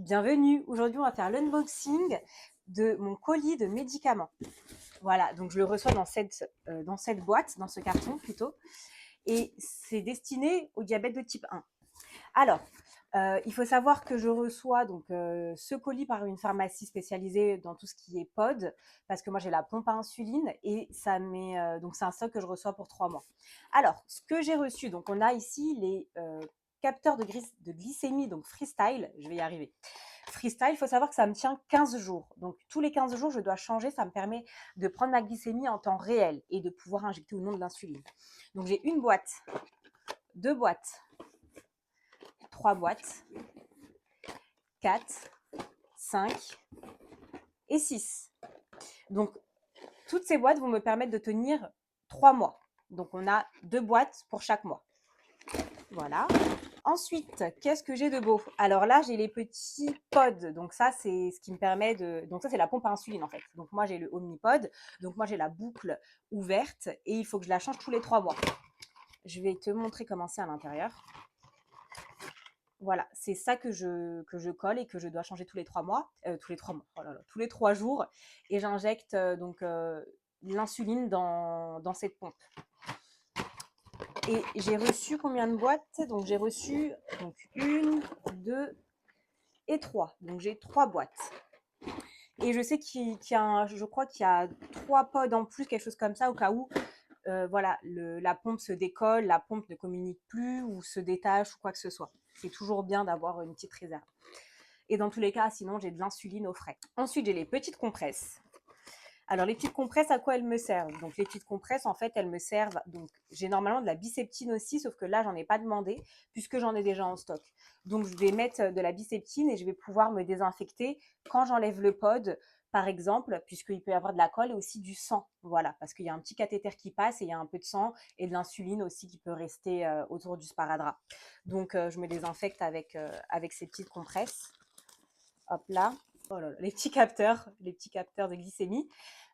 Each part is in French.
Bienvenue, aujourd'hui on va faire l'unboxing de mon colis de médicaments. Voilà, donc je le reçois dans cette boîte, dans ce carton plutôt, et c'est destiné au diabète de type 1. Alors, il faut savoir que je reçois donc ce colis par une pharmacie spécialisée dans tout ce qui est pod, parce que moi j'ai la pompe à insuline et donc c'est un stock que je reçois pour 3 mois. Alors, ce que j'ai reçu, donc on a ici les capteurs de glycémie, donc freestyle, je vais y arriver. Freestyle, il faut savoir que ça me tient 15 jours. Donc tous les 15 jours, je dois changer, ça me permet de prendre ma glycémie en temps réel et de pouvoir injecter ou non de l'insuline. Donc j'ai une boîte, deux boîtes, 3 boîtes, 4, 5 et 6. Donc, toutes ces boîtes vont me permettre de tenir 3 mois. Donc, on a 2 boîtes pour chaque mois. Voilà. Ensuite, qu'est-ce que j'ai de beau? Alors là, j'ai les petits pods. Donc ça, c'est ce qui me permet de... Donc ça, c'est la pompe à insuline en fait. Donc moi, j'ai le Omnipod. Donc moi, j'ai la boucle ouverte et il faut que je la change tous les 3 mois. Je vais te montrer comment c'est à l'intérieur. Voilà, c'est ça que je colle et que je dois changer tous les 3 mois. Tous les 3 mois, oh là là, tous les 3 jours. Et j'injecte l'insuline dans cette pompe. Et j'ai reçu combien de boîtes? Donc j'ai reçu donc, 1, 2 et 3. Donc j'ai 3 boîtes. Et je sais je crois qu'il y a 3 pods en plus, quelque chose comme ça, au cas où voilà, la pompe se décolle, la pompe ne communique plus ou se détache ou quoi que ce soit. C'est toujours bien d'avoir une petite réserve. Et dans tous les cas, sinon, j'ai de l'insuline au frais. Ensuite, j'ai les petites compresses. Alors, les petites compresses, à quoi elles me servent? Donc, les petites compresses, en fait, elles me servent. Donc, j'ai normalement de la biceptine aussi, sauf que là, j'en ai pas demandé, puisque j'en ai déjà en stock. Donc, je vais mettre de la biceptine et je vais pouvoir me désinfecter quand j'enlève le pod, par exemple, puisqu'il peut y avoir de la colle et aussi du sang. Voilà, parce qu'il y a un petit cathéter qui passe et il y a un peu de sang et de l'insuline aussi qui peut rester autour du sparadrap. Donc, je me désinfecte avec ces petites compresses. Hop là. Oh là là, les petits capteurs de glycémie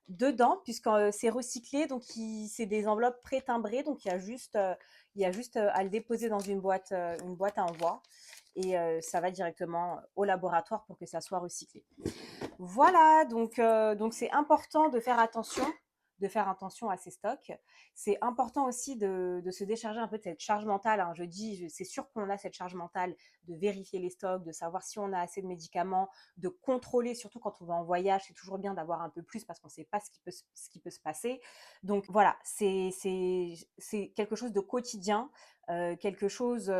dedans, puisque c'est recyclé, donc c'est des enveloppes pré-timbrées, donc il y a juste à le déposer dans une boîte à envoi, et ça va directement au laboratoire pour que ça soit recyclé. Voilà, donc c'est important de faire attention à ces stocks. C'est important aussi de se décharger un peu de cette charge mentale, hein. C'est sûr qu'on a cette charge mentale de vérifier les stocks, de savoir si on a assez de médicaments, de contrôler, surtout quand on va en voyage, c'est toujours bien d'avoir un peu plus parce qu'on ne sait pas ce qui peut se passer. Donc voilà, c'est quelque chose de quotidien, quelque chose,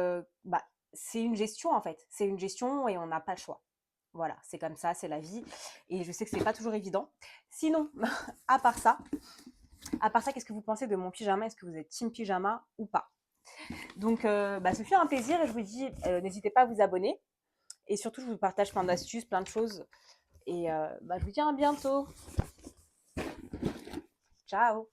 c'est une gestion en fait, c'est une gestion et on n'a pas le choix. Voilà, c'est comme ça, c'est la vie. Et je sais que c'est pas toujours évident. Sinon, à part ça, qu'est-ce que vous pensez de mon pyjama? Est-ce que vous êtes team pyjama ou pas? Donc, ce fut un plaisir et je vous dis, n'hésitez pas à vous abonner. Et surtout, je vous partage plein d'astuces, plein de choses. Et je vous dis à bientôt. Ciao!